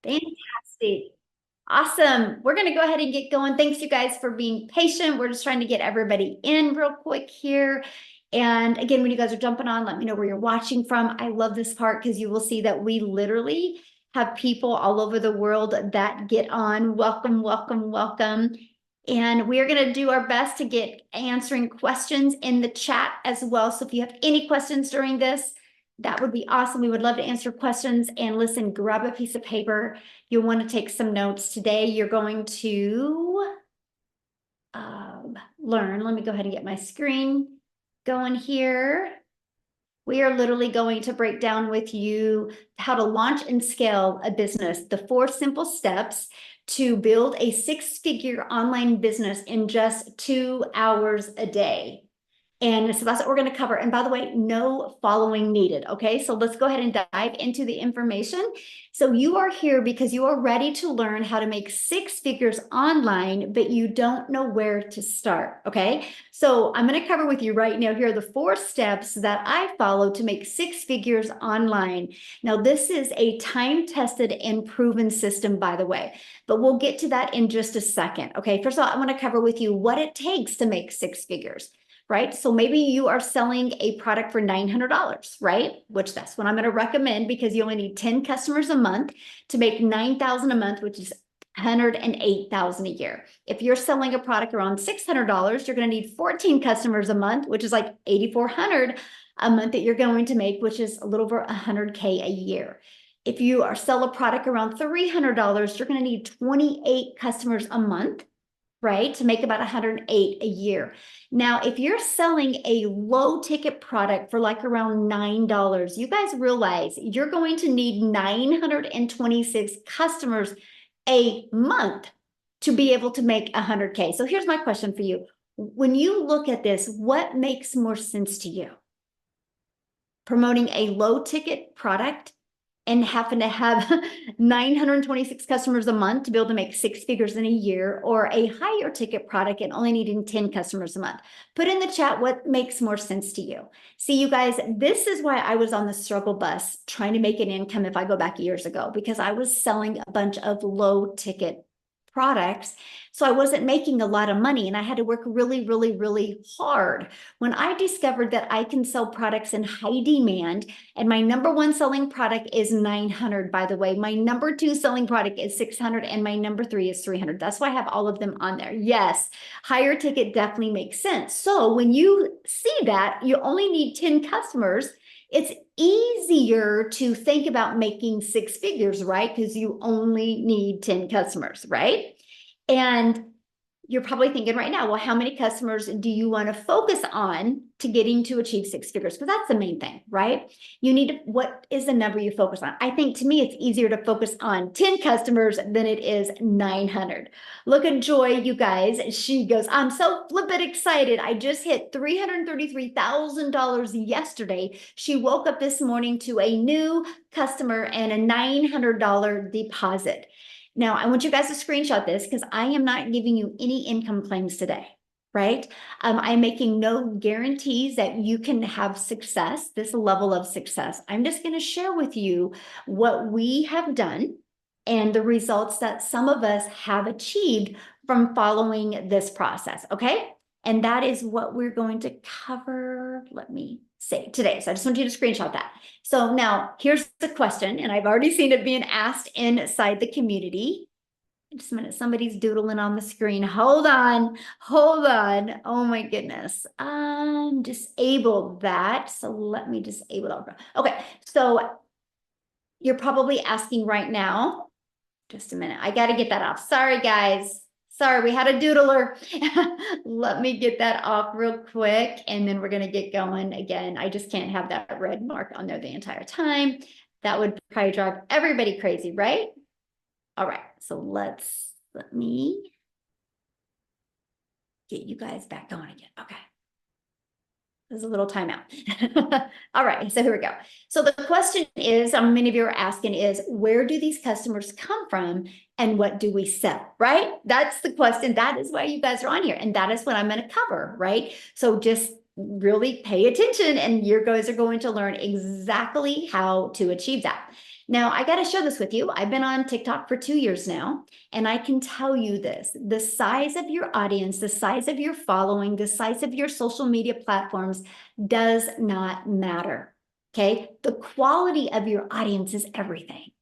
Fantastic. Awesome. We're going to go ahead and get going. Thanks, you guys, for being patient. We're just trying to get everybody in real quick here. And again, when you guys are jumping on, let me know where you're watching from. I love this part because you will see that we literally have people all over the world that get on. Welcome, welcome, welcome. And we are going to do our best to get answering questions in the chat as well. So if you have any questions during this, that would be awesome. We would love to answer questions. And listen, grab a piece of paper. You'll want to take some notes today. You're going to learn. Let me go ahead and get my screen going here. We are literally going to break down with you how to launch and scale a business, the 4 simple steps to build a 6-figure online business in just 2 hours a day. And so that's what we're going to cover. And by the way, no following needed. Okay, so let's go ahead and dive into the information. So you are here because you are ready to learn how to make 6 figures online, but you don't know where to start. Okay, so I'm going to cover with you right now. Here are the 4 steps that I follow to make 6 figures online. Now, this is a time-tested and proven system, by the way, but we'll get to that in just a second. Okay, first of all, I want to cover with you what it takes to make 6 figures. Right? So maybe you are selling a product for $900, right? Which that's what I'm going to recommend because you only need 10 customers a month to make 9,000 a month, which is 108,000 a year. If you're selling a product around $600, you're going to need 14 customers a month, which is like 8,400 a month that you're going to make, which is a little over 100K a year. If you are sell a product around $300, you're going to need 28 customers a month, right? To make about 108 a year. Now, if you're selling a low ticket product for like around $9, you guys realize you're going to need 926 customers a month to be able to make 100K. So here's my question for you. When you look at this, what makes more sense to you? Promoting a low ticket product and happen to have 926 customers a month to be able to make 6 figures in a year, or a higher ticket product and only needing 10 customers a month? Put in the chat what makes more sense to you. See, you guys, this is why I was on the struggle bus trying to make an income if I go back years ago, because I was selling a bunch of low ticket products. So I wasn't making a lot of money and I had to work really, really, really hard. When I discovered that I can sell products in high demand, and my number 1 selling product is 900, by the way, my number 2 selling product is 600, and my number 3 is 300. That's why I have all of them on there. Yes, higher ticket definitely makes sense. So when you see that you only need 10 customers, it's easier to think about making 6 figures, right? Because you only need 10 customers, right? And you're probably thinking right now, well, how many customers do you want to focus on to getting to achieve 6 figures? Because that's the main thing, right? You need to, what is the number you focus on? I think to me, it's easier to focus on 10 customers than it is 900. Look at Joy, you guys. She goes, I'm so flippin' excited. I just hit $333,000 yesterday. She woke up this morning to a new customer and a $900 deposit. Now, I want you guys to screenshot this because I am not giving you any income claims today, right? I'm making no guarantees that you can have success, this level of success. I'm just going to share with you what we have done and the results that some of us have achieved from following this process, okay? And that is what we're going to cover. Let me say today. So I just want you to screenshot that. So now here's the question, and I've already seen it being asked inside the community. Just a minute, somebody's doodling on the screen. Hold on, hold on. Oh my goodness. Disabled that. So let me disable it. Okay, so you're probably asking right now, just a minute. I got to get that off. Sorry, guys. Sorry, we had a doodler. Let me get that off real quick, and then we're going to get going again. I just can't have that red mark on there the entire time. That would probably drive everybody crazy, right? All right, so let me get you guys back going again. Okay. There's a little timeout. All right, so here we go. So the question is, many of you are asking is, where do these customers come from and what do we sell, right? That's the question. That is why you guys are on here. And that is what I'm going to cover, right? So just really pay attention and your guys are going to learn exactly how to achieve that. Now, I got to share this with you. I've been on TikTok for 2 years now, and I can tell you this, the size of your audience, the size of your following, the size of your social media platforms does not matter. Okay. The quality of your audience is everything.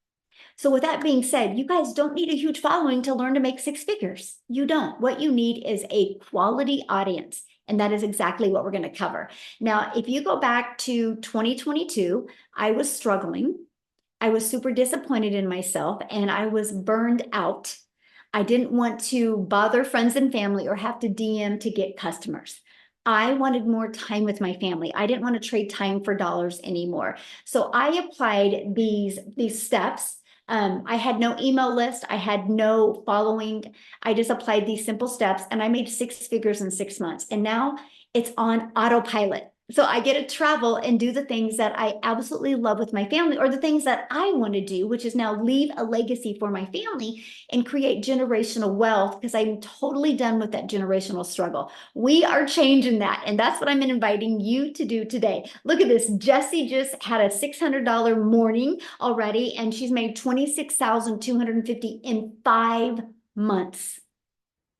So with that being said, you guys don't need a huge following to learn to make 6 figures. You don't. What you need is a quality audience. And that is exactly what we're going to cover. Now, if you go back to 2022, I was struggling. I was super disappointed in myself and I was burned out. I didn't want to bother friends and family or have to DM to get customers. I wanted more time with my family. I didn't want to trade time for dollars anymore. So I applied these steps. I had no email list. I had no following. I just applied these simple steps and I made 6 figures in 6 months. And now it's on autopilot. So I get to travel and do the things that I absolutely love with my family, or the things that I want to do, which is now leave a legacy for my family and create generational wealth, because I'm totally done with that generational struggle. We are changing that. And that's what I'm inviting you to do today. Look at this. Jessie just had a $600 morning already, and she's made $26,250 in 5 months.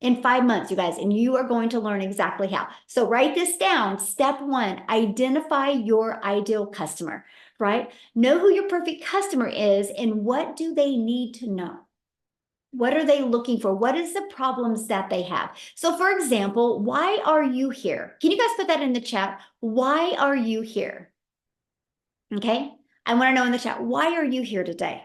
In 5 months, you guys, and you are going to learn exactly how. So write this down. Step 1, identify your ideal customer, right? Know who your perfect customer is and what do they need to know? What are they looking for? What is the problems that they have? So for example, why are you here? Can you guys put that in the chat? Why are you here? Okay. I want to know in the chat, why are you here today?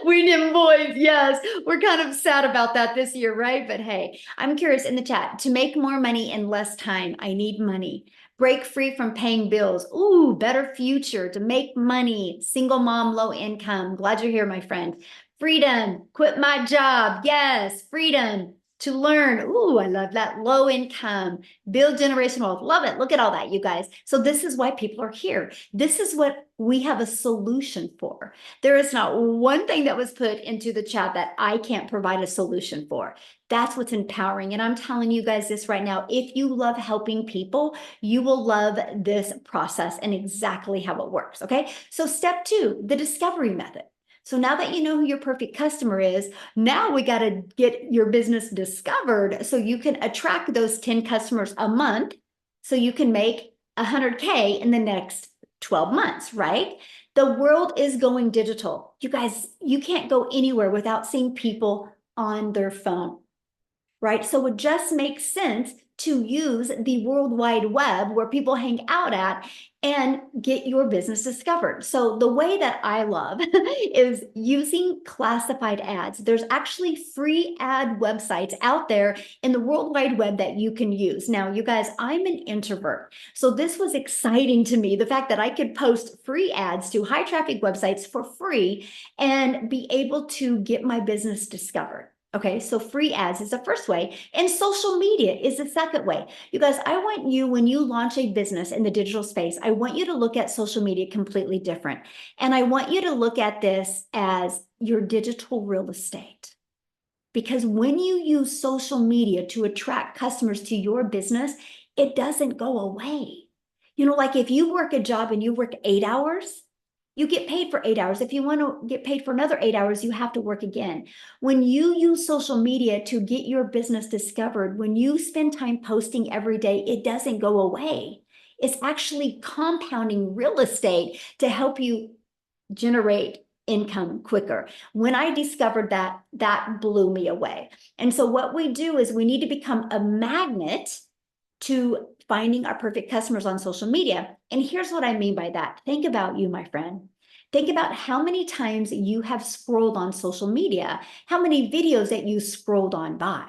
We NIM boys, yes. We're kind of sad about that this year, right? But hey, I'm curious in the chat, to make more money in less time, I need money. Break free from paying bills. Ooh, better future, to make money. Single mom, low income. Glad you're here, my friend. Freedom, quit my job. Yes, freedom to learn. Ooh, I love that. Low income, build generational wealth. Love it. Look at all that, you guys. So this is why people are here. This is what we have a solution for. There is not one thing that was put into the chat that I can't provide a solution for. That's what's empowering. And I'm telling you guys this right now. If you love helping people, you will love this process and exactly how it works. Okay. So step 2, the discovery method. So now that you know who your perfect customer is, now we got to get your business discovered so you can attract those 10 customers a month so you can make 100K in the next 12 months, right? The world is going digital. You guys, you can't go anywhere without seeing people on their phone, right? So it just makes sense to use the World Wide Web where people hang out at and get your business discovered. So the way that I love is using classified ads. There's actually free ad websites out there in the World Wide Web that you can use. Now, you guys, I'm an introvert. So this was exciting to me, the fact that I could post free ads to high traffic websites for free and be able to get my business discovered. Okay, so free ads is the first way, and social media is the second way. You guys, I want you, when you launch a business in the digital space, I want you to look at social media completely different. And I want you to look at this as your digital real estate. Because when you use social media to attract customers to your business, it doesn't go away. You know, like if you work a job and you work 8 hours, you get paid for 8 hours. If you want to get paid for another 8 hours, you have to work again. When you use social media to get your business discovered, when you spend time posting every day, it doesn't go away. It's actually compounding real estate to help you generate income quicker. When I discovered that, that blew me away. And so what we do is we need to become a magnet to finding our perfect customers on social media. And here's what I mean by that. Think about you, my friend. Think about how many times you have scrolled on social media, how many videos that you scrolled on by.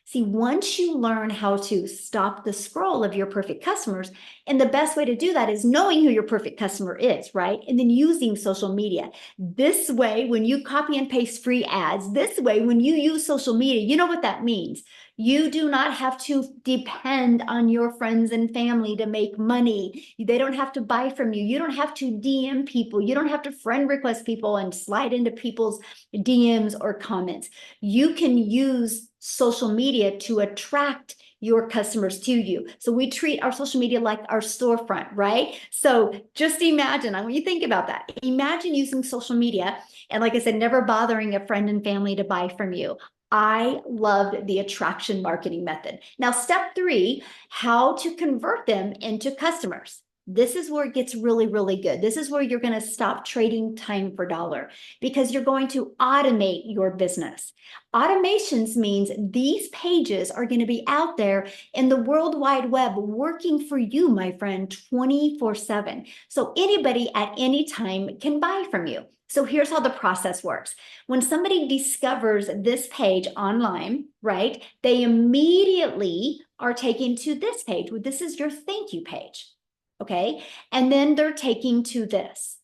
See, once you learn how to stop the scroll of your perfect customers, and the best way to do that is knowing who your perfect customer is, right? And then using social media. This way, when you copy and paste free ads, this way, when you use social media, you know what that means. You do not have to depend on your friends and family to make money. They don't have to buy from you. You don't have to DM people. You don't have to friend request people and slide into people's DMs or comments. You can use social media to attract your customers to you. So we treat our social media like our storefront, right? So just imagine, when you think about that, imagine using social media and, like I said, never bothering a friend and family to buy from you. I loved the attraction marketing method. Now, step 3, how to convert them into customers. This is where it gets really, really good. This is where you're going to stop trading time for dollar, because you're going to automate your business. Automations means these pages are going to be out there in the World Wide Web working for you, my friend, 24/7. So anybody at any time can buy from you. So here's how the process works. When somebody discovers this page online, right, they immediately are taken to this page. This is your thank you page. Okay, and then they're taking to this.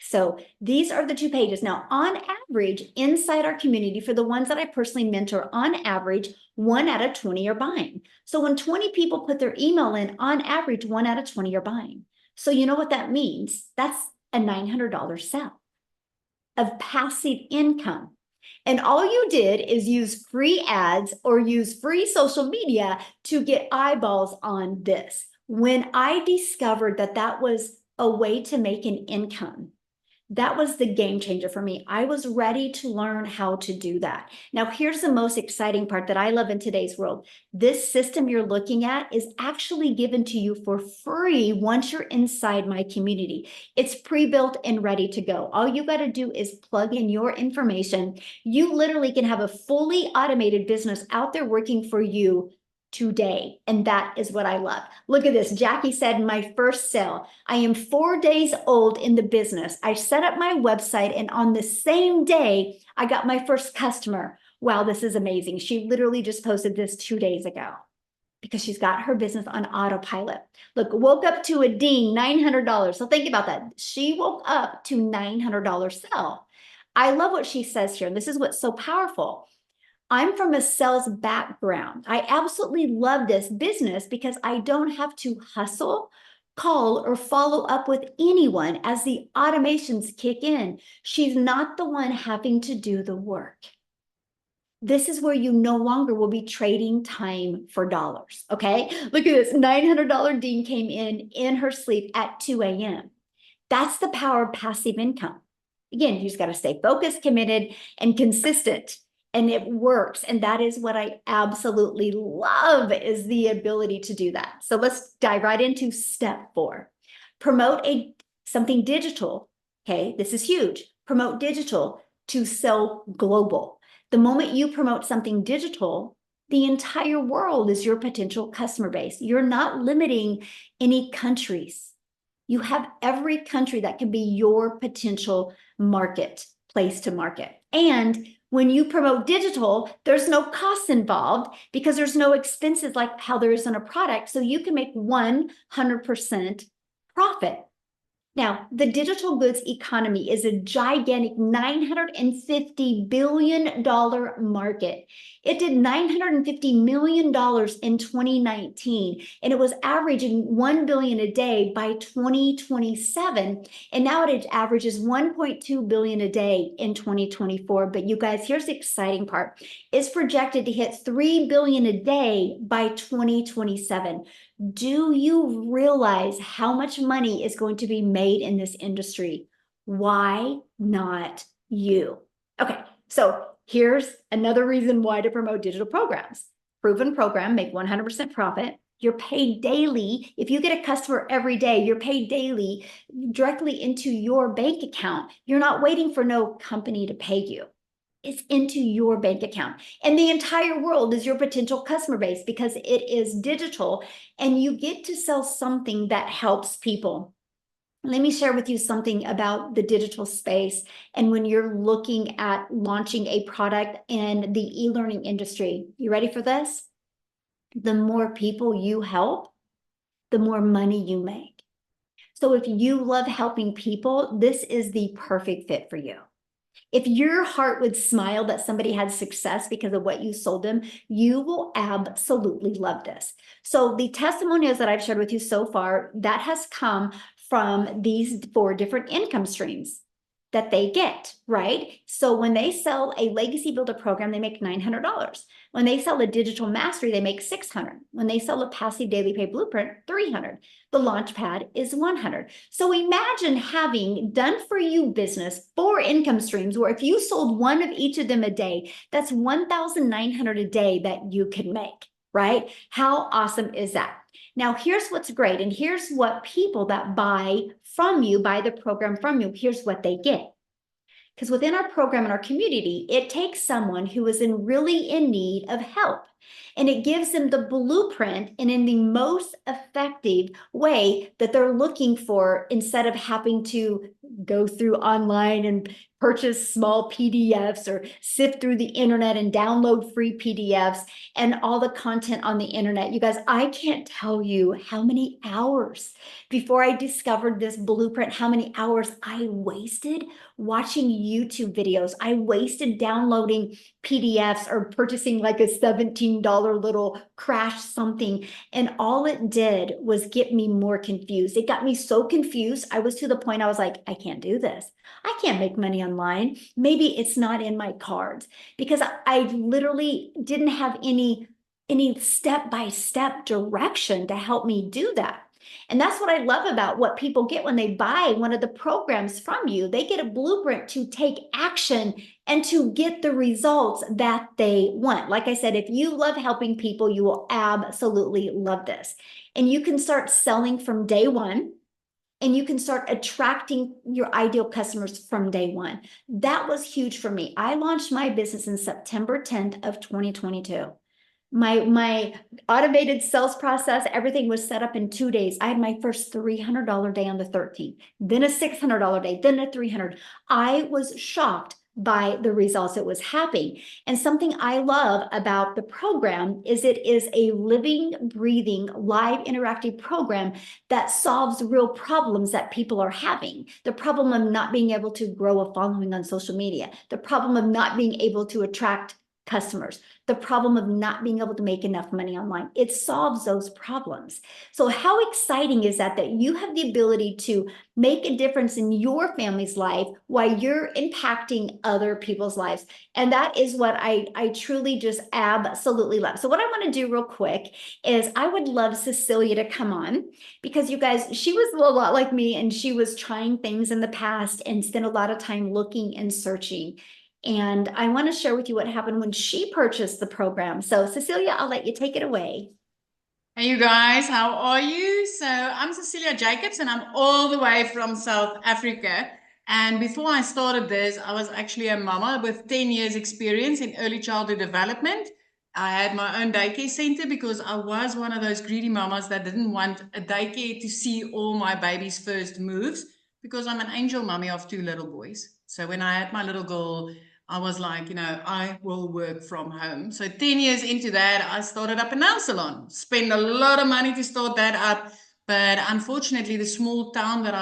So these are the 2 pages. Now, on average, inside our community, for the ones that I personally mentor, on average, 1 out of 20 are buying. So when 20 people put their email in, on average, 1 out of 20 are buying. So you know what that means? That's a $900 sale of passive income. And all you did is use free ads or use free social media to get eyeballs on this. When I discovered that that was a way to make an income, that was the game changer for me. I was ready to learn how to do that. Now, here's the most exciting part that I love in today's world. This system you're looking at is actually given to you for free once you're inside my community. It's pre-built and ready to go. All you got to do is plug in your information. You literally can have a fully automated business out there working for you today. And that is what I love. Look at this. Jackie said, my first sale. I am 4 days old in the business. I set up my website, and on the same day, I got my first customer. Wow, this is amazing. She literally just posted this 2 days ago because she's got her business on autopilot. Look, woke up to a ding, $900. So think about that. She woke up to $900 sale. I love what she says here. And this is what's so powerful. I'm from a sales background. I absolutely love this business because I don't have to hustle, call, or follow up with anyone as the automations kick in. She's not the one having to do the work. This is where you no longer will be trading time for dollars, okay? Look at this, $900 Dean came in her sleep at 2 a.m. That's the power of passive income. Again, you just got to stay focused, committed, and consistent. And it works. And that is what I absolutely love, is the ability to do that. So let's dive right into step 4. Promote something digital. Okay, this is huge. Promote digital to sell global. The moment you promote something digital, the entire world is your potential customer base. You're not limiting any countries. You have every country that can be your potential market, place to market. And when you promote digital, there's no costs involved because there's no expenses like how there is in a product. So you can make 100% profit. Now, the digital goods economy is a gigantic $950 billion market. It did $950 million in 2019, and it was averaging $1 billion a day by 2027. And now it averages $1.2 billion a day in 2024. But you guys, here's the exciting part. It's projected to hit $3 billion a day by 2027. Do you realize how much money is going to be made in this industry? Why not you? Okay, so here's another reason why to promote digital programs. Proven program, make 100% profit. You're paid daily. If you get a customer every day, you're paid daily directly into your bank account. You're not waiting for no company to pay you. It's into your bank account. And the entire world is your potential customer base because it is digital, and you get to sell something that helps people. Let me share with you something about the digital space. And when you're looking at launching a product in the e-learning industry, you ready for this? The more people you help, the more money you make. So if you love helping people, this is the perfect fit for you. If your heart would smile that somebody had success because of what you sold them, you will absolutely love this. So the testimonials that I've shared with you so far, that has come from these 4 different income streams. that they get, right? So when they sell a Legacy Builder program, they make $900. When they sell a Digital Mastery, they make $600. When they sell a Passive Daily Pay Blueprint, $300. The Launchpad is $100. So imagine having done for you business, 4 income streams, where if you sold one of each of them a day, that's $1,900 a day that you can make, right? How awesome is that? Now, here's what's great. And here's what people that buy from you, buy the program from you, here's what they get. Because within our program and our community, it takes someone who is really in need of help. And it gives them the blueprint and in the most effective way that they're looking for, instead of having to go through online and purchase small PDFs or sift through the internet and download free PDFs and all the content on the internet. You guys, I can't tell you how many hours before I discovered this blueprint, how many hours I wasted watching YouTube videos. I wasted downloading PDFs or purchasing like a $17 little crash something. And all it did was get me more confused. It got me so confused. I was to the point I was like, I can't do this. I can't make money online. Maybe it's not in my cards, because I literally didn't have any step-by-step direction to help me do that. And that's what I love about what people get when they buy one of the programs from you. They get a blueprint to take action and to get the results that they want. Like I said, if you love helping people, you will absolutely love this. And you can start selling from day one. And you can start attracting your ideal customers from day one. That was huge for me. I launched my business in September 10th of 2022. My automated sales process, everything was set up in 2 days. I had my first $300 day on the 13th, then a $600 day, then a $300. I was shocked by the results it was having. And something I love about the program is it is a living, breathing, live, interactive program that solves real problems that people are having. The problem of not being able to grow a following on social media, the problem of not being able to attract customers, the problem of not being able to make enough money online. It solves those problems. So how exciting is that you have the ability to make a difference in your family's life while you're impacting other people's lives? And that is what I truly just absolutely love. So what I want to do real quick is I would love Cecilia to come on, because you guys, she was a lot like me, and she was trying things in the past and spent a lot of time looking and searching. And I want to share with you what happened when she purchased the program. So Cecilia, I'll let you take it away. Hey, you guys, how are you? So I'm Cecilia Jacobs, and I'm all the way from South Africa. And before I started this, I was actually a mama with 10 years experience in early childhood development. I had my own daycare center because I was one of those greedy mamas that didn't want a daycare to see all my baby's first moves, because I'm an angel mommy of 2 little boys. So when I had my little girl, I was like, I will work from home. So 10 years into that, I started up a nail salon. Spent a lot of money to start that up. But unfortunately, the small town that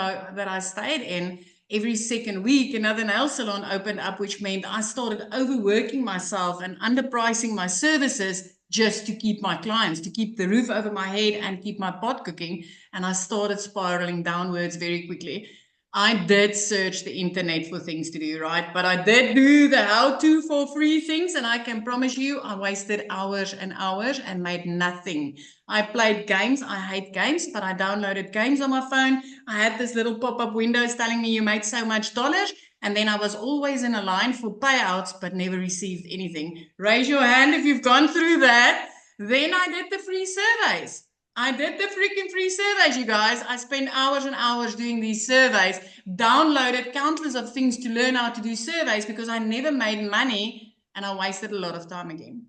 I stayed in, every second week, another nail salon opened up, which meant I started overworking myself and underpricing my services just to keep my clients, to keep the roof over my head and keep my pot cooking. And I started spiraling downwards very quickly. I did search the internet for things to do, right? But I did do the how-to for free things, and I can promise you I wasted hours and hours and made nothing. I played games. I hate games, but I downloaded games on my phone. I had this little pop-up windows telling me you made so much dollars, and then I was always in a line for payouts, but never received anything. Raise your hand if you've gone through that. Then I did the free surveys. I did the freaking free surveys, you guys. I spent hours and hours doing these surveys, downloaded countless of things to learn how to do surveys, because I never made money and I wasted a lot of time again.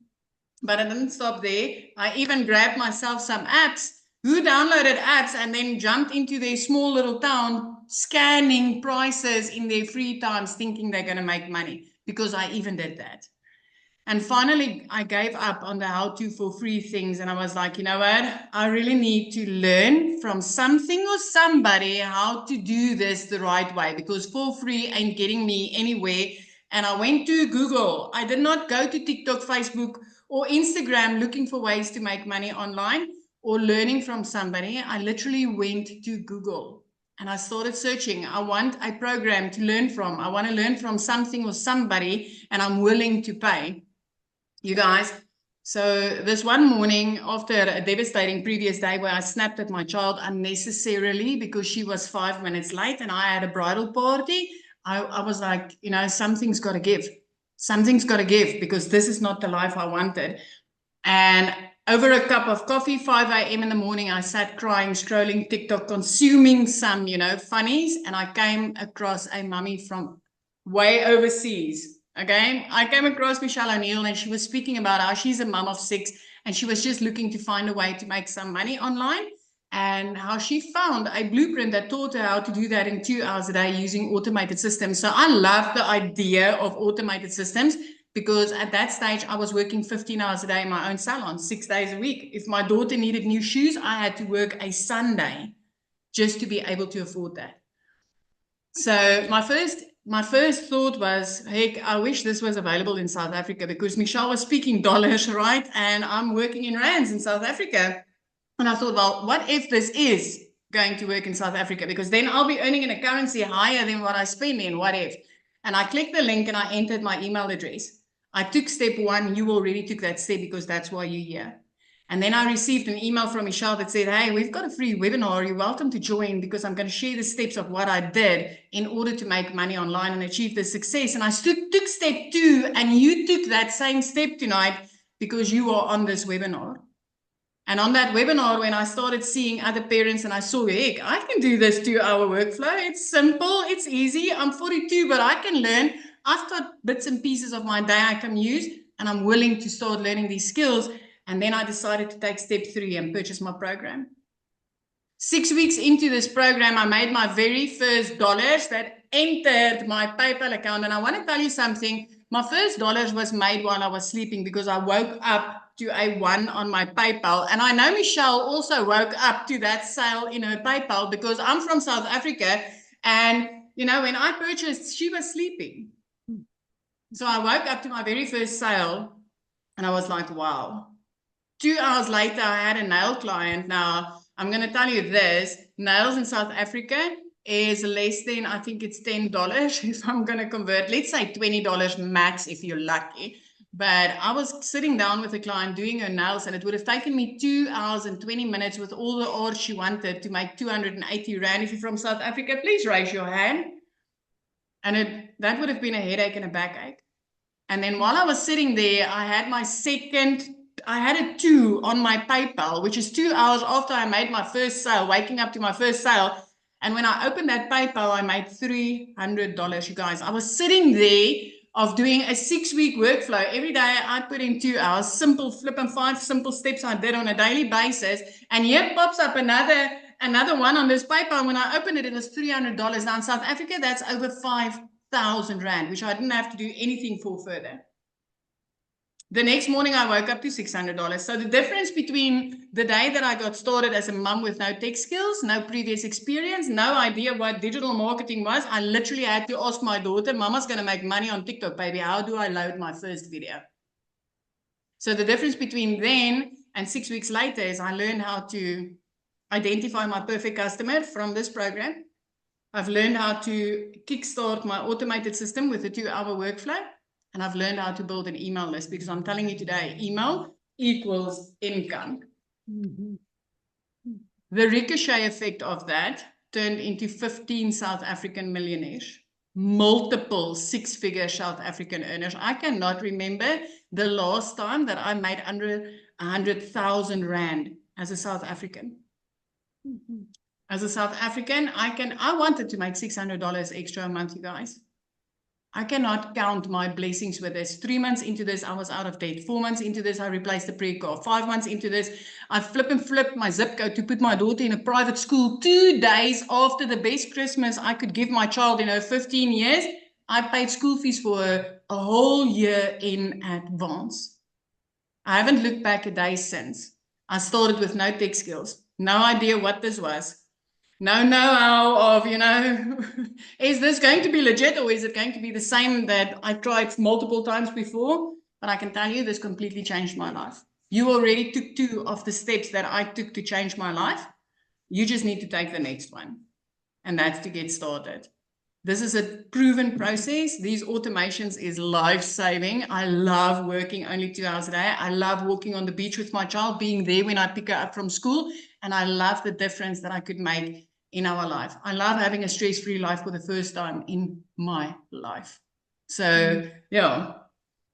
But I didn't stop there. I even grabbed myself some apps. Who downloaded apps and then jumped into their small little town, scanning prices in their free times, thinking they're going to make money, because I even did that. And finally, I gave up on the how-to for free things. And I was like, you know what? I really need to learn from something or somebody how to do this the right way, because for free ain't getting me anywhere. And I went to Google. I did not go to TikTok, Facebook, or Instagram looking for ways to make money online or learning from somebody. I literally went to Google. And I started searching. I want a program to learn from. I want to learn from something or somebody, and I'm willing to pay. You guys, so this one morning after a devastating previous day where I snapped at my child unnecessarily because she was 5 minutes late and I had a bridal party, I was like, you know, something's got to give. Something's got to give because this is not the life I wanted. And over a cup of coffee, 5 a.m. in the morning, I sat crying, scrolling TikTok, consuming some, you know, funnies. And I came across a mummy from way overseas. Okay. I came across Michelle O'Neill and she was speaking about how she's a mum of 6 and she was just looking to find a way to make some money online and how she found a blueprint that taught her how to do that in 2 hours a day using automated systems. So I love the idea of automated systems. Because at that stage, I was working 15 hours a day in my own salon, 6 days a week. If my daughter needed new shoes, I had to work a Sunday just to be able to afford that. So my first thought was, heck, I wish this was available in South Africa because Michelle was speaking dollars, right? And I'm working in rands in South Africa. And I thought, well, what if this is going to work in South Africa? Because then I'll be earning in a currency higher than what I spend in. What if? And I clicked the link and I entered my email address. I took step 1. You already took that step because that's why you're here. And then I received an email from Michelle that said, hey, we've got a free webinar. You're welcome to join because I'm going to share the steps of what I did in order to make money online and achieve this success. And I took step 2 and you took that same step tonight because you are on this webinar. And on that webinar, when I started seeing other parents and I saw, heck, I can do this 2-hour workflow. It's simple. It's easy. I'm 42, but I can learn. I've got bits and pieces of my day I can use, and I'm willing to start learning these skills. And then I decided to take step 3 and purchase my program. 6 weeks into this program, I made my very first dollars that entered my PayPal account. And I want to tell you something. My first dollars was made while I was sleeping because I woke up to a 1 on my PayPal. And I know Michelle also woke up to that sale in her PayPal because I'm from South Africa. And, you know, when I purchased, she was sleeping. So I woke up to my very first sale and I was like, wow. 2 hours later, I had a nail client. Now, I'm going to tell you this. Nails in South Africa is less than, I think it's $10 if I'm going to convert. Let's say $20 max if you're lucky. But I was sitting down with a client doing her nails and it would have taken me 2 hours and 20 minutes with all the art she wanted to make 280 Rand. If you're from South Africa, please raise your hand. And that would have been a headache and a backache. And then while I was sitting there, I had a 2 on my PayPal, which is 2 hours after I made my first sale, waking up to my first sale. And when I opened that PayPal, I made $300, you guys. I was sitting there of doing a 6-week workflow. Every day I put in 2 hours, simple flip and 5 simple steps I did on a daily basis. And here pops up another one on this PayPal. When I opened it, it was $300. Now in South Africa, that's over 5,000 Rand, which I didn't have to do anything for further. The next morning, I woke up to $600. So the difference between the day that I got started as a mom with no tech skills, no previous experience, no idea what digital marketing was, I literally had to ask my daughter, Mama's going to make money on TikTok, baby. How do I load my first video? So the difference between then and 6 weeks later is I learned how to identify my perfect customer from this program. I've learned how to kickstart my automated system with a 2-hour workflow. And I've learned how to build an email list because I'm telling you today, email equals income. Mm-hmm. The ricochet effect of that turned into 15 South African millionaires, multiple 6-figure South African earners. I cannot remember the last time that I made under 100,000 Rand as a South African. Mm-hmm. As a South African, I wanted to make $600 extra a month, you guys. I cannot count my blessings with this. 3 months into this, I was out of debt. 4 months into this, I replaced the pre car. 5 months into this, I flipped my zip code to put my daughter in a private school. 2 days after the best Christmas I could give my child in her 15 years, I paid school fees for her a whole year in advance. I haven't looked back a day since. I started with no tech skills. No idea what this was. No know-how of, is this going to be legit or is it going to be the same that I tried multiple times before? But I can tell you this completely changed my life. You already took 2 of the steps that I took to change my life. You just need to take the next one. and that's to get started. This is a proven process. These automations is life-saving. I love working only 2 hours a day. I love walking on the beach with my child, being there when I pick her up from school, and I love the difference that I could make in our life. I love having a stress-free life for the first time in my life. So, yeah.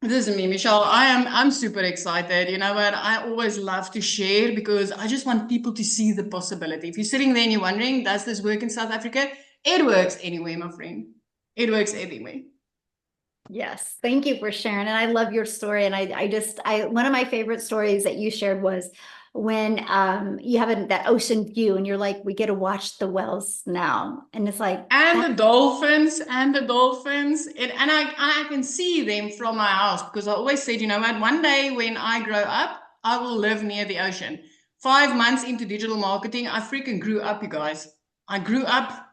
This is me, Michelle. I'm super excited. You know what? I always love to share because I just want people to see the possibility. If you're sitting there and you're wondering, does this work in South Africa? It works anyway, my friend. It works anyway. Yes, thank you for sharing. And I love your story. And I one of my favorite stories that you shared was when you have that ocean view and you're like, we get to watch the whales now. And it's like, and the dolphins. And I can see them from my house because I always said, you know what, one day when I grow up, I will live near the ocean. 5 months into digital marketing, I freaking grew up, you guys. I grew up.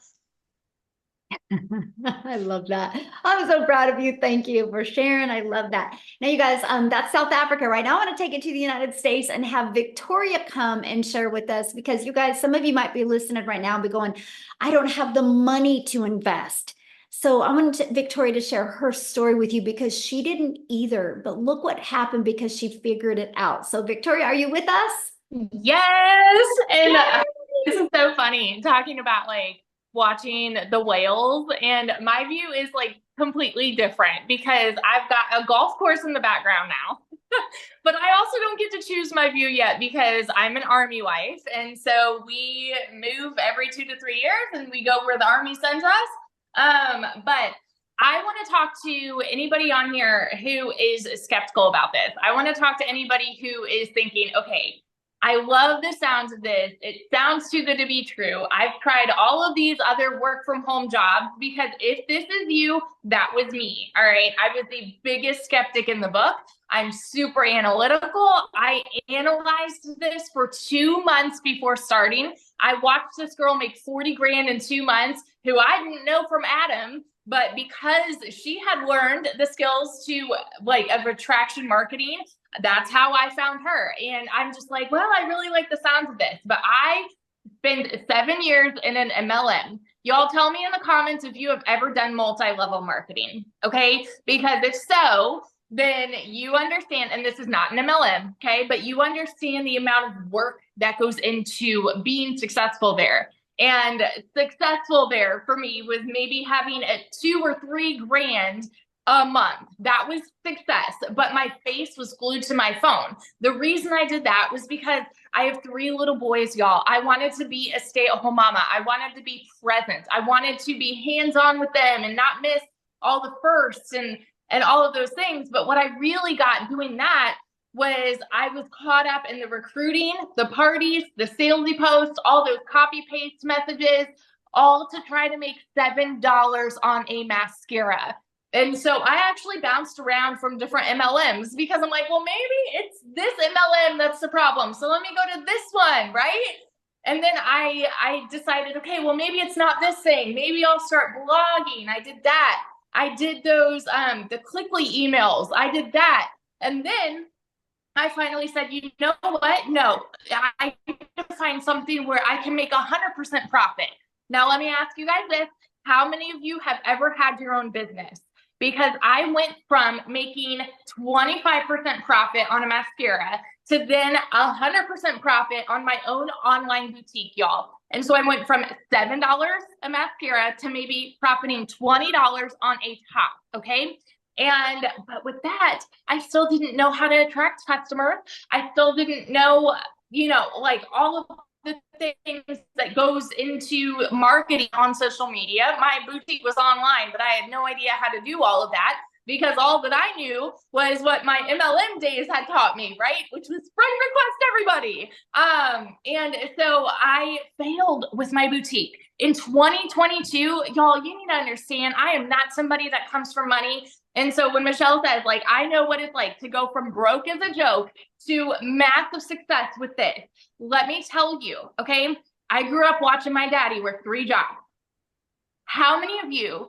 I love that. I'm so proud of you. Thank you for sharing. I love that. Now, you guys, that's South Africa. Right now, I want to take it to the United States and have Victoria come and share with us because you guys, some of you might be listening right now and be going, I don't have the money to invest. So I wanted Victoria to share her story with you because she didn't either, but look what happened because she figured it out. So Victoria, are you with us? Yes. And this is so funny talking about like watching the whales, and my view is like completely different because I've got a golf course in the background now. But I also don't get to choose my view yet because I'm an Army wife, and so we move every 2 to 3 years and we go where the Army sends us. But I want to talk to anybody on here who is skeptical about this. I want to talk to anybody who is thinking, okay, I love the sounds of this. It sounds too good to be true. I've tried all of these other work from home jobs because if this is you, that was me. All right. I was the biggest skeptic in the book. I'm super analytical. I analyzed this for 2 months before starting. I watched this girl make 40 grand in 2 months who I didn't know from Adam, but because she had learned the skills to like of attraction marketing, that's how I found her. And I'm just like, well, I really like the sounds of this, but I spent 7 years in an MLM. Y'all tell me in the comments if you have ever done multi-level marketing, okay? Because if so, then you understand, and this is not an MLM, okay? But you understand the amount of work that goes into being successful there. And successful there for me was maybe having a 2 or 3 grand a month. That was success, but my face was glued to my phone. The reason I did that was because I have 3 little boys, y'all. I wanted to be a stay-at-home mama. I wanted to be present. I wanted to be hands-on with them and not miss all the firsts and all of those things. But what I really got doing that was I was caught up in the recruiting, the parties, the salesy posts, all those copy paste messages, all to try to make $7 on a mascara. And so I actually bounced around from different MLMs because I'm like, well, maybe it's this MLM that's the problem. So let me go to this one, right? And then I decided, okay, well, maybe it's not this thing. Maybe I'll start blogging. I did that. I did those, the Clickly emails. I did that. And then I finally said, you know what? No, I need to find something where I can make 100% profit. Now, let me ask you guys this. How many of you have ever had your own business? Because I went from making 25% profit on a mascara to then 100% profit on my own online boutique, y'all. And so I went from $7 a mascara to maybe profiting $20 on a top, okay? But with that, I still didn't know how to attract customers. I still didn't know, like all of the things that goes into marketing on social media. My boutique was online, but I had no idea how to do all of that because all that I knew was what my MLM days had taught me, right? Which was friend request everybody. And so I failed with my boutique. In 2022, y'all, you need to understand, I am not somebody that comes from money. And so when Michelle says, like, I know what it's like to go from broke as a joke to massive success with this, let me tell you, okay? I grew up watching my daddy work 3 jobs. How many of you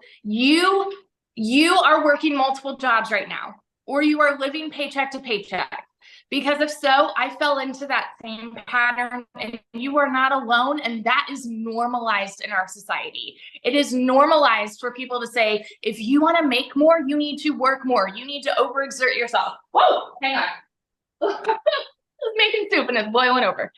are working multiple jobs right now, or you are living paycheck to paycheck? Because if so, I fell into that same pattern, and you are not alone. And that is normalized in our society. It is normalized for people to say, if you want to make more, you need to work more. You need to overexert yourself. Whoa, hang on. Just making soup and it's boiling over.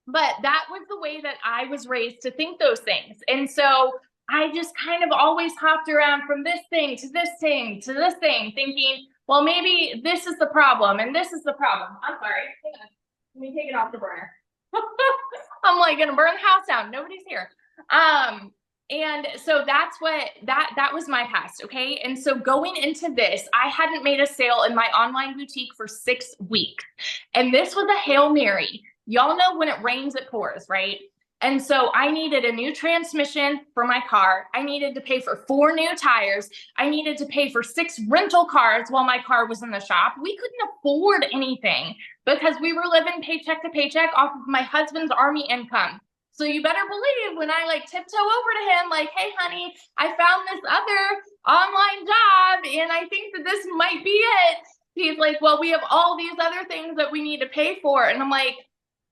But that was the way that I was raised to think those things. And so I just kind of always hopped around from this thing to this thing to this thing, thinking, well, maybe this is the problem and this is the problem. I'm sorry. Hang on. Let me take it off the burner. I'm like gonna burn the house down. Nobody's here. And so that's what that was my past. Okay. And so going into this, I hadn't made a sale in my online boutique for 6 weeks. And this was a Hail Mary. Y'all know when it rains, it pours, right? And so I needed a new transmission for my car. I needed to pay for 4 new tires. I needed to pay for 6 rental cars while my car was in the shop. We couldn't afford anything because we were living paycheck to paycheck off of my husband's Army income. So you better believe when I like tiptoe over to him, like, hey, honey, I found this other online job and I think that this might be it. He's like, well, we have all these other things that we need to pay for. And I'm like,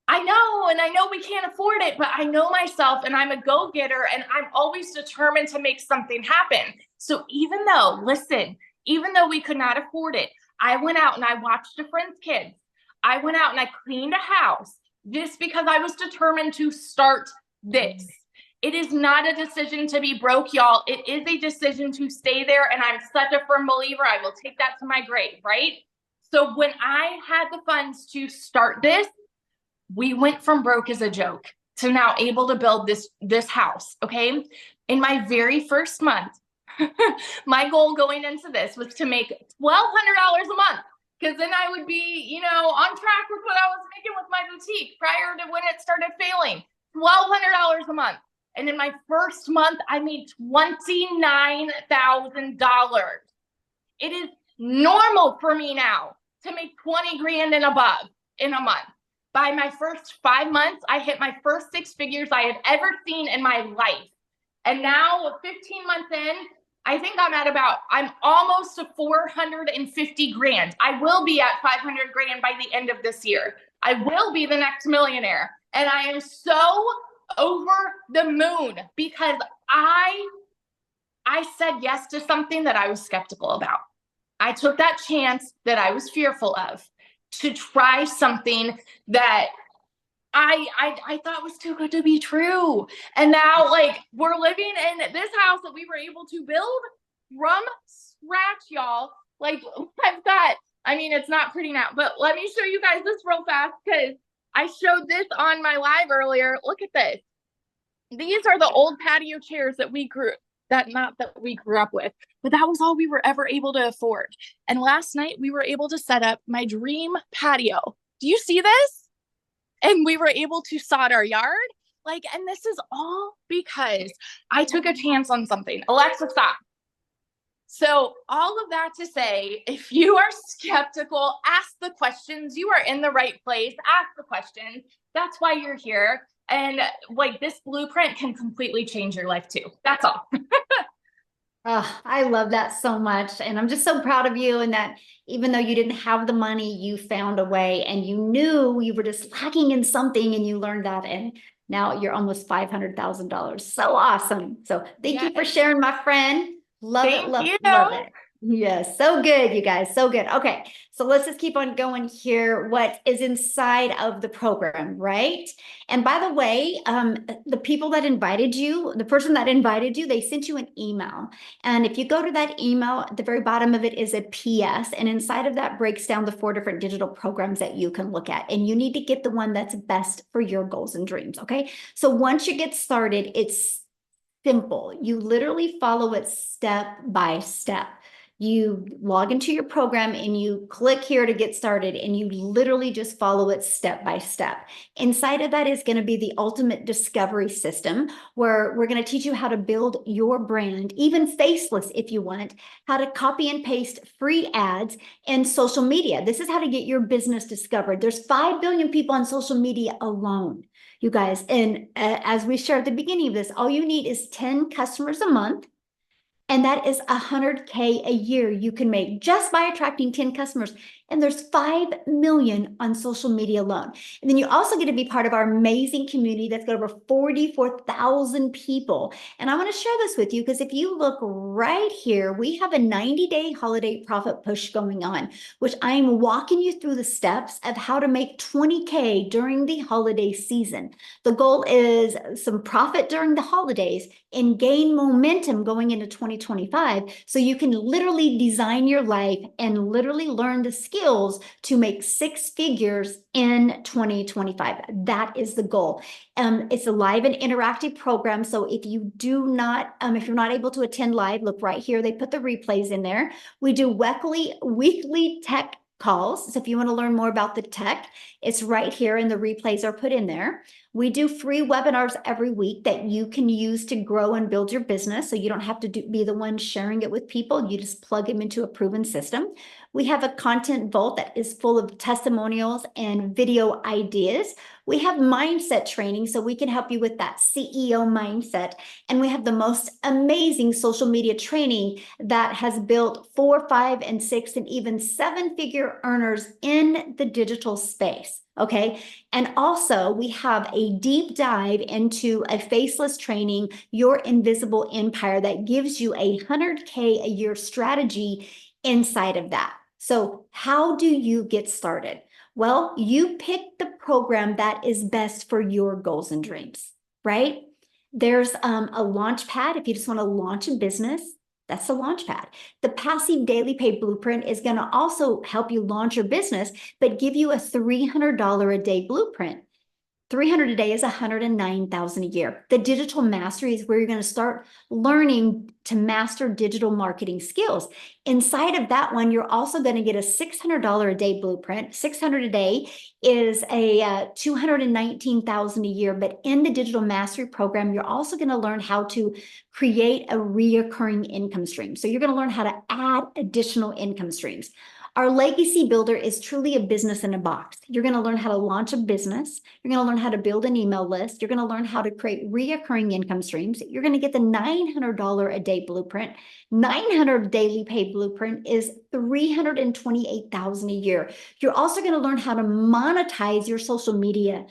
I know, and I know we can't afford it, but I know myself and I'm a go-getter and I'm always determined to make something happen. So even though we could not afford it, I went out and I watched a friend's kids. I went out and I cleaned a house just because I was determined to start this. It is not a decision to be broke, y'all. It is a decision to stay there. And I'm such a firm believer. I will take that to my grave, right? So when I had the funds to start this, we went from broke as a joke to now able to build this house, okay? In my very first month, my goal going into this was to make $1,200 a month, because then I would be, on track with what I was making with my boutique prior to when it started failing. $1,200 a month. And in my first month, I made $29,000. It is normal for me now to make 20 grand and above in a month. By my first 5 months, I hit my first 6 figures I had ever seen in my life. And now 15 months in, I think I'm almost to 450 grand. I will be at 500 grand by the end of this year. I will be the next millionaire. And I am so over the moon because I said yes to something that I was skeptical about. I took that chance that I was fearful of to try something that I thought was too good to be true. And now, like, we're living in this house that we were able to build from scratch, y'all. Like, it's not pretty now, but let me show you guys this real fast because I showed this on my live earlier. Look at this. These are the old patio chairs that we grew up with, but that was all we were ever able to afford. And last night we were able to set up my dream patio. Do you see this? And we were able to sod our yard. And this is all because I took a chance on something. Alexa, stop. So all of that to say, if you are skeptical, ask the questions. You are in the right place. Ask the questions. That's why you're here. And this blueprint can completely change your life too. That's all. Oh, I love that so much. And I'm just so proud of you, and that even though you didn't have the money, you found a way and you knew you were just lacking in something and you learned that. And now you're almost $500,000. So awesome. So thank you for sharing, my friend. Love it. Love it. Yes. So good, you guys. So good. Okay. So let's just keep on going here. What is inside of the program, right? And by the way, the people that invited you, the person that invited you, they sent you an email. And if you go to that email, at the very bottom of it is a PS. And inside of that breaks down the 4 different digital programs that you can look at. And you need to get the one that's best for your goals and dreams. Okay. So once you get started, it's simple. You literally follow it step by step. You log into your program and you click here to get started, and you literally just follow it step by step. Inside of that is going to be the ultimate discovery system, where we're going to teach you how to build your brand, even faceless if you want, how to copy and paste free ads and social media. This is how to get your business discovered. There's 5 billion people on social media alone, you guys. And as we shared at the beginning of this, all you need is 10 customers a month. And that is $100K a year you can make just by attracting 10 customers. And there's 5 million on social media alone. And then you also get to be part of our amazing community that's got over 44,000 people. And I want to share this with you because if you look right here, we have a 90-day holiday profit push going on, which I'm walking you through the steps of how to make 20K during the holiday season. The goal is some profit during the holidays and gain momentum going into 2025 so you can literally design your life and literally learn the skills to make 6 figures in 2025. That is the goal. It's a live and interactive program. So if you do not, if you're not able to attend live, look right here. They put the replays in there. We do weekly tech calls. So if you want to learn more about the tech, it's right here and the replays are put in there. We do free webinars every week that you can use to grow and build your business. So you don't have to be the one sharing it with people. You just plug them into a proven system. We have a content vault that is full of testimonials and video ideas. We have mindset training so we can help you with that CEO mindset. And we have the most amazing social media training that has built 4, 5, and 6, and even 7-figure earners in the digital space. Okay. And also we have a deep dive into a faceless training, Your Invisible Empire, that gives you a $100K a year strategy inside of that. So how do you get started? Well, you pick the program that is best for your goals and dreams, right? There's a launch pad if you just want to launch a business. That's the launch pad. The passive daily pay blueprint is going to also help you launch your business, but give you a $300 a day blueprint. 300 a day is 109,000 a year. The digital mastery is where you're going to start learning to master digital marketing skills. Inside of that one, you're also going to get a $600 a day blueprint. 600 a day is a 219,000 a year. But in the digital mastery program, you're also going to learn how to create a reoccurring income stream. So you're going to learn how to add additional income streams. Our legacy builder is truly a business in a box. You're going to learn how to launch a business. You're going to learn how to build an email list. You're going to learn how to create reoccurring income streams. You're going to get the $900 a day blueprint. 900 daily pay blueprint is 328,000 a year. You're also going to learn how to monetize your social media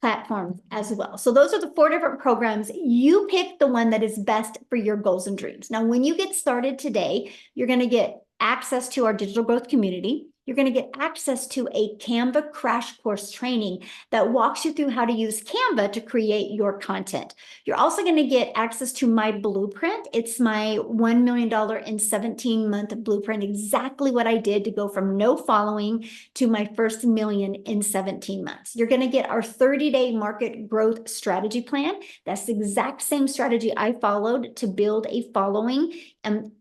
platforms as well. So those are the 4 different programs. You pick the one that is best for your goals and dreams. Now, when you get started today, you're going to get access to our digital growth community. You're going to get access to a Canva crash course training that walks you through how to use Canva to create your content. You're also going to get access to my blueprint. It's my $1 million in 17-month blueprint, exactly what I did to go from no following to my first million in 17 months. You're going to get our 30-day market growth strategy plan. That's the exact same strategy I followed to build a following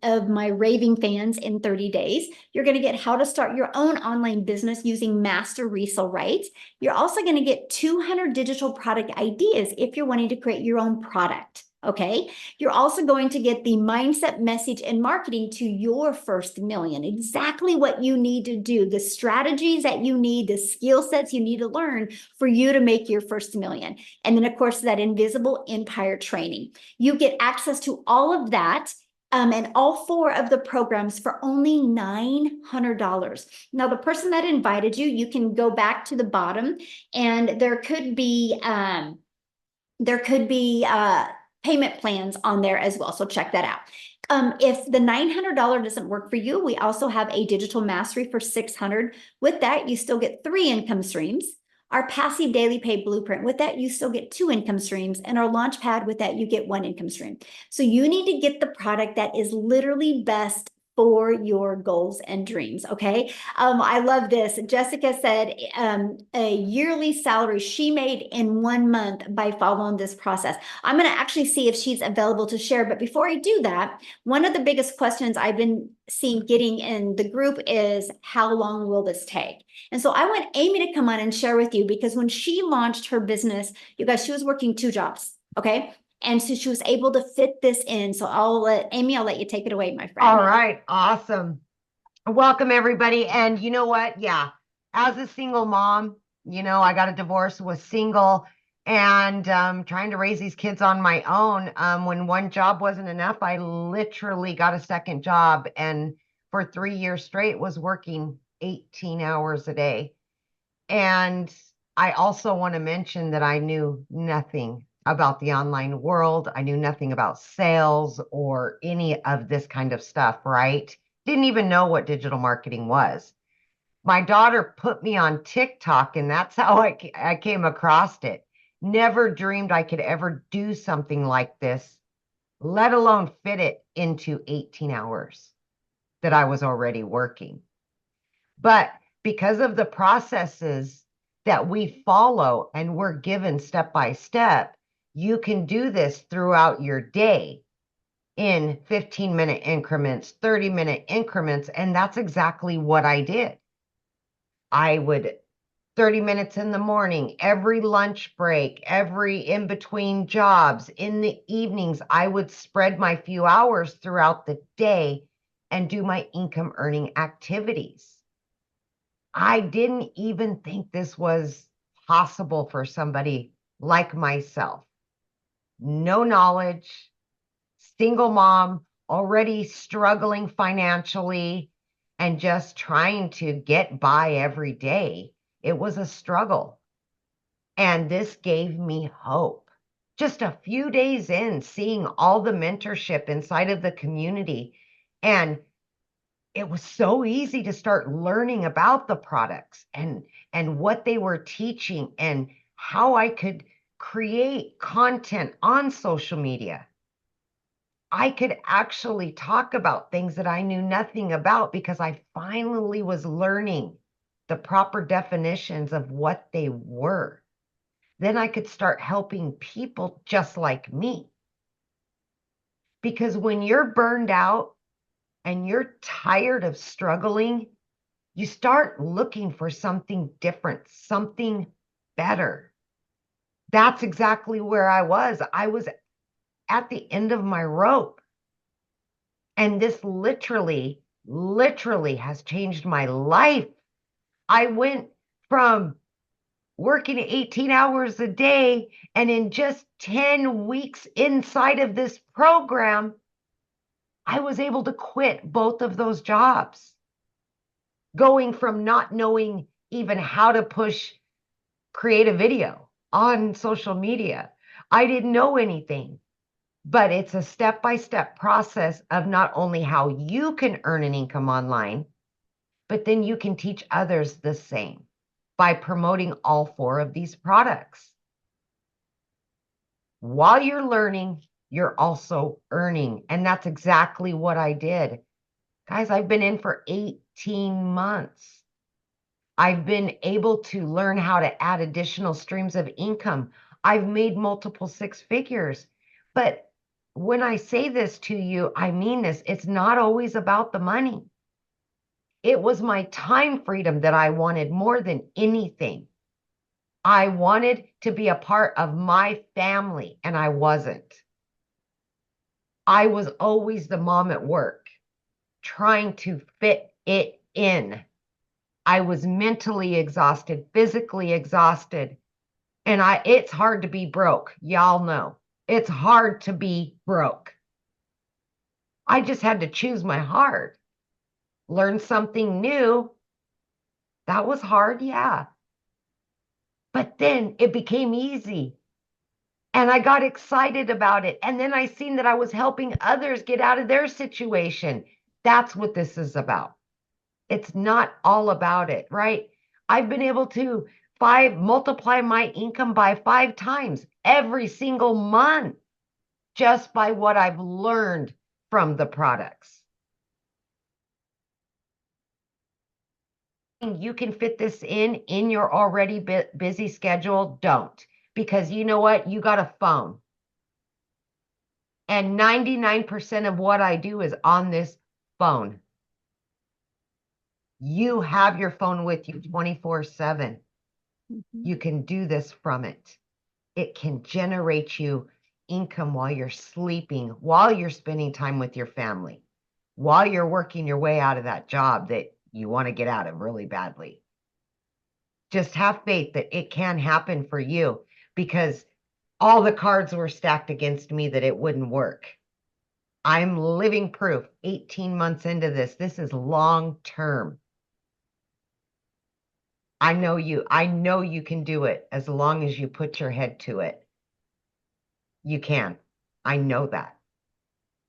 of my raving fans in 30 days. You're going to get how to start your own online business using master resale rights. You're also going to get 200 digital product ideas if you're wanting to create your own product. Okay. You're also going to get the mindset, message, and marketing to your first million. Exactly what you need to do, the strategies that you need, the skill sets you need to learn for you to make your first million. And then, of course, that invisible empire training. You get access to all of that. And all 4 of the programs for only $900. Now, the person that invited you, you can go back to the bottom, and there could be payment plans on there as well. So check that out. If the $900 doesn't work for you, we also have a digital mastery for $600. With that, you still get 3 income streams. Our passive daily pay blueprint, with that, you still get 2 income streams. And our launch pad, with that, you get 1 income stream. So you need to get the product that is literally best for your goals and dreams. Okay. I love this. Jessica said a yearly salary she made in 1 month by following this process. I'm going to actually see if she's available to share. But before I do that, one of the biggest questions I've been seeing getting in the group is, how long will this take? And so I want Amy to come on and share with you, because when she launched her business, you guys, she was working 2 jobs. Okay. And so she was able to fit this in. So I'll let you take it away, my friend. All right. Awesome. Welcome, everybody. And you know what? Yeah. As a single mom, I got a divorce, was single, and trying to raise these kids on my own. When one job wasn't enough, I literally got a second job, and for 3 years straight was working 18 hours a day. And I also want to mention that I knew nothing about the online world. I knew nothing about sales or any of this kind of stuff, right? Didn't even know what digital marketing was. My daughter put me on TikTok, and that's how I came across it. Never dreamed I could ever do something like this, let alone fit it into 18 hours that I was already working. But because of the processes that we follow and we're given step by step, you can do this throughout your day in 15-minute increments, 30-minute increments. And that's exactly what I did. I would 30 minutes in the morning, every lunch break, every in between jobs, in the evenings, I would spread my few hours throughout the day and do my income earning activities. I didn't even think this was possible for somebody like myself. No knowledge, single mom, already struggling financially, and just trying to get by every day. It was a struggle. And this gave me hope. Just a few days in, seeing all the mentorship inside of the community, and it was so easy to start learning about the products and what they were teaching and how I could create content on social media. I could actually talk about things that I knew nothing about because I finally was learning the proper definitions of what they were. Then I could start helping people just like me. Because when you're burned out and you're tired of struggling, you start looking for something different, something better. That's exactly where I was. I was at the end of my rope. And this literally has changed my life. I went from working 18 hours a day, and in just 10 weeks inside of this program, I was able to quit both of those jobs. Going from not knowing even how to create a video on social media. I didn't know anything, but it's a step-by-step process of not only how you can earn an income online, but then you can teach others the same by promoting all 4 of these products. While you're learning, you're also earning. And that's exactly what I did. Guys, I've been in for 18 months. I've been able to learn how to add additional streams of income. I've made multiple 6 figures. But when I say this to you, I mean this. It's not always about the money. It was my time freedom that I wanted more than anything. I wanted to be a part of my family, and I wasn't. I was always the mom at work, trying to fit it in. I was mentally exhausted, physically exhausted, and it's hard to be broke. Y'all know. It's hard to be broke. I just had to choose my heart. Learn something new. That was hard, yeah. But then it became easy. And I got excited about it. And then I seen that I was helping others get out of their situation. That's what this is about. It's not all about it, right? I've been able to multiply my income by 5 times every single month just by what I've learned from the products. You can fit this in your already busy schedule. Don't, because you know what? You got a phone. And 99% of what I do is on this phone. You have your phone with you 24/7. You can do this from it. It can generate you income while you're sleeping, while you're spending time with your family, while you're working your way out of that job that you want to get out of really badly. Just have faith that it can happen for you. because all the cards were stacked against me that it wouldn't work. I'm living proof 18 months into this. This is long term. I know you can do it as long as you put your head to it. You can. I know that.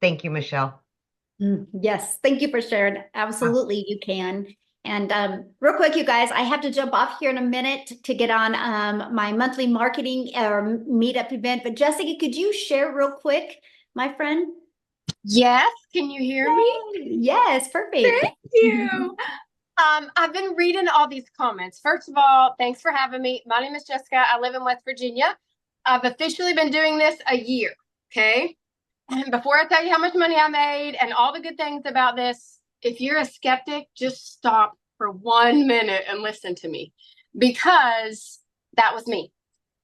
Thank you, Michelle. Yes, thank you for sharing. Absolutely, you can. And real quick, you guys, I have to jump off here in a minute to get on my monthly marketing or meetup event. But Jessica, could you share real quick, my friend? Yes, can you hear me? Yes, perfect. Thank you. I've been reading all these comments. First of all, thanks for having me. My name is Jessica. I live in West Virginia. I've officially been doing this a year, okay? And before I tell you how much money I made and all the good things about this, if you're a skeptic, just stop for 1 minute and listen to me, because that was me.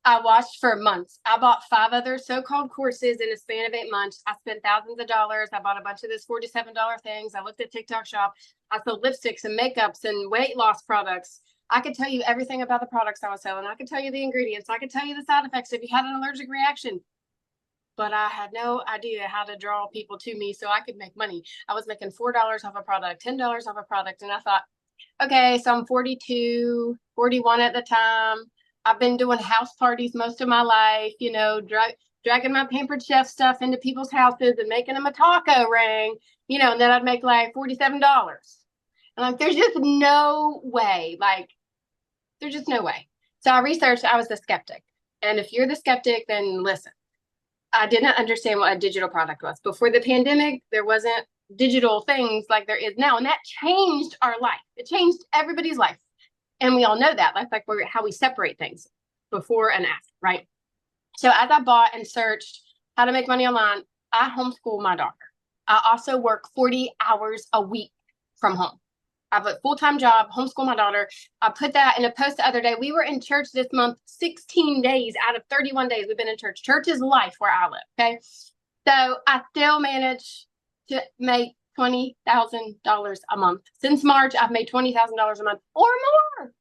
I watched for months. I bought 5 other so-called courses in a span of 8 months. I spent thousands of dollars. I bought a bunch of this $47 things. I looked at TikTok Shop. I sold lipsticks and makeups and weight loss products. I could tell you everything about the products I was selling. I could tell you the ingredients. I could tell you the side effects if you had an allergic reaction. But I had no idea how to draw people to me so I could make money. I was making $4 off a product, $10 off a product. And I thought, okay, so I'm 42, 41 at the time. I've been doing house parties most of my life, you know, dragging my Pampered Chef stuff into people's houses and making them a taco ring, you know, and then I'd make like $47. And like, there's just no way, like, there's just no way. So I researched, I was the skeptic. And if you're the skeptic, then listen. I didn't understand what a digital product was. Before the pandemic, there wasn't digital things like there is now. And that changed our life. It changed everybody's life. And we all know that. That's like how we separate things before and after, right? So as I bought and searched how to make money online, I homeschool my daughter. I also work 40 hours a week from home. I have a full-time job, homeschool my daughter. I put that in a post the other day. We were in church this month, 16 days out of 31 days we've been in church. Church is life where I live, okay? So I still manage to make $20,000 a month. Since March, I've made $20,000 a month or more.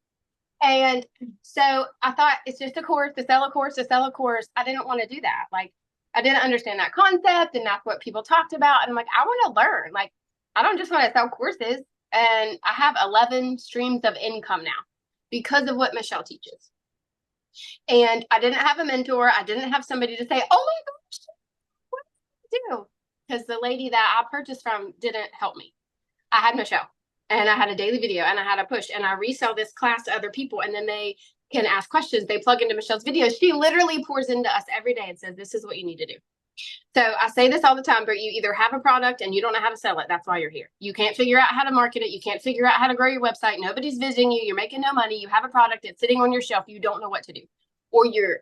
And so I thought, it's just a course, to sell a course, to sell a course. I didn't want to do that. Like, I didn't understand that concept, and that's what people talked about. And I'm like, I want to learn. Like, I don't just want to sell courses. And I have 11 streams of income now because of what Michelle teaches. And I didn't have a mentor. I didn't have somebody to say, oh my gosh, what do I do? Because the lady that I purchased from didn't help me. I had Michelle, and I had a daily video, and I had a push, and I resell this class to other people, and then they can ask questions. They plug into Michelle's videos. She literally pours into us every day and says, this is what you need to do. So I say this all the time, but you either have a product and you don't know how to sell it. That's why you're here. You can't figure out how to market it. You can't figure out how to grow your website. Nobody's visiting you. You're making no money. You have a product. It's sitting on your shelf. You don't know what to do. Or you're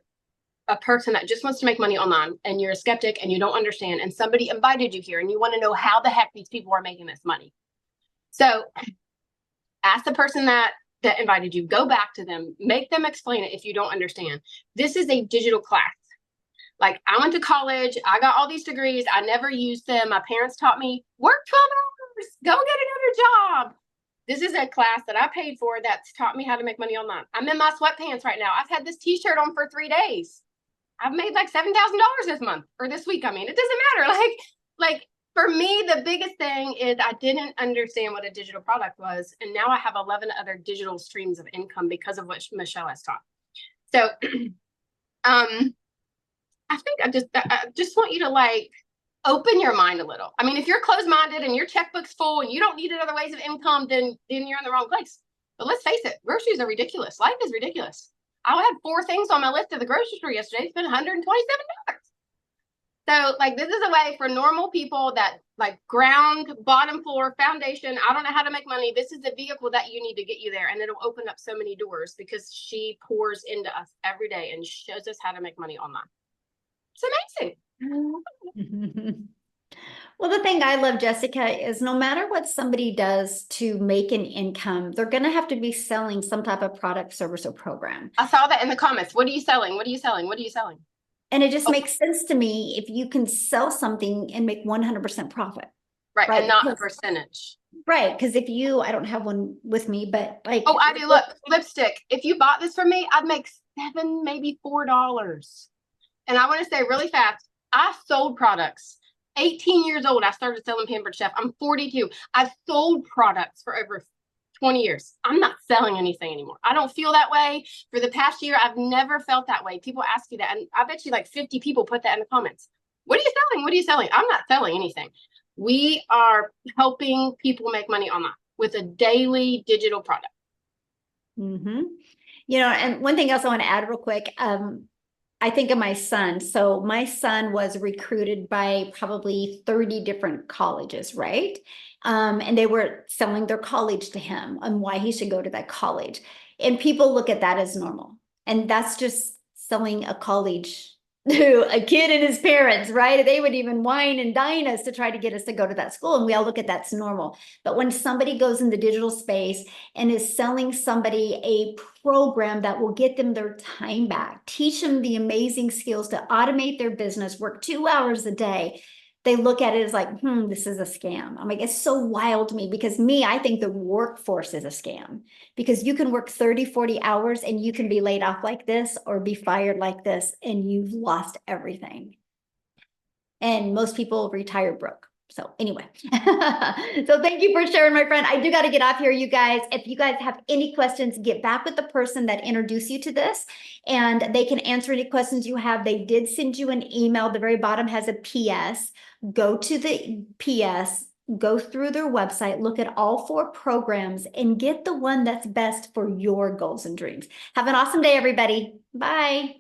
a person that just wants to make money online, and you're a skeptic and you don't understand. And somebody invited you here and you want to know how the heck these people are making this money. So ask the person that invited you, go back to them, make them explain it if you don't understand. This is a digital class. Like, I went to college, I got all these degrees, I never used them. My parents taught me, work 12 hours, go get another job. This is a class that I paid for that's taught me how to make money online. I'm in my sweatpants right now. I've had this t-shirt on for 3 days. I've made like $7,000 this month, or this week. I mean, it doesn't matter. Like for me, the biggest thing is I didn't understand what a digital product was. And now I have 11 other digital streams of income because of what Michelle has taught. So, I think I just want you to like open your mind a little. I mean, if you're closed-minded and your checkbook's full and you don't need other ways of income, then you're in the wrong place. But let's face it, groceries are ridiculous. Life is ridiculous. I had 4 things on my list at the grocery store yesterday. Spent $127. So like, this is a way for normal people that like ground, bottom floor, foundation. I don't know how to make money. This is the vehicle that you need to get you there. And it'll open up so many doors because she pours into us every day and shows us how to make money online. It's amazing. Well, the thing I love, Jessica, is no matter what somebody does to make an income, they're going to have to be selling some type of product, service, or program. I saw that in the comments. What are you selling? What are you selling? What are you selling? And it just makes sense to me if you can sell something and make 100% profit. Right. And not a percentage. Right, because if you, I don't have one with me, but like. Oh, I do. Look, lipstick. If you bought this from me, I'd make $7, maybe $4. And I want to say really fast, I sold products. 18 years old, I started selling Pampered Chef. I'm 42. I've sold products for over 20 years. I'm not selling anything anymore. I don't feel that way. For the past year, I've never felt that way. People ask you that, and I bet you like 50 people put that in the comments. What are you selling? What are you selling? I'm not selling anything. We are helping people make money online with a daily digital product. Mm-hmm. You know, and one thing else I want to add real quick. I think of my son. So my son was recruited by probably 30 different colleges, right? And they were selling their college to him and why he should go to that college. And people look at that as normal. And that's just selling a college to a kid and his parents, right? They would even wine and dine us to try to get us to go to that school. And we all look at that's normal. But when somebody goes in the digital space and is selling somebody a program that will get them their time back, teach them the amazing skills to automate their business, work 2 hours a day, they look at it as like, this is a scam. I'm like, it's so wild to me because I think the workforce is a scam because you can work 30, 40 hours and you can be laid off like this or be fired like this and you've lost everything. And most people retire broke. So anyway, so thank you for sharing, my friend. I do got to get off here, you guys. If you guys have any questions, get back with the person that introduced you to this and they can answer any questions you have. They did send you an email. The very bottom has a PS. Go to the PS, go through their website, look at all 4 programs and get the one that's best for your goals and dreams. Have an awesome day, everybody. Bye.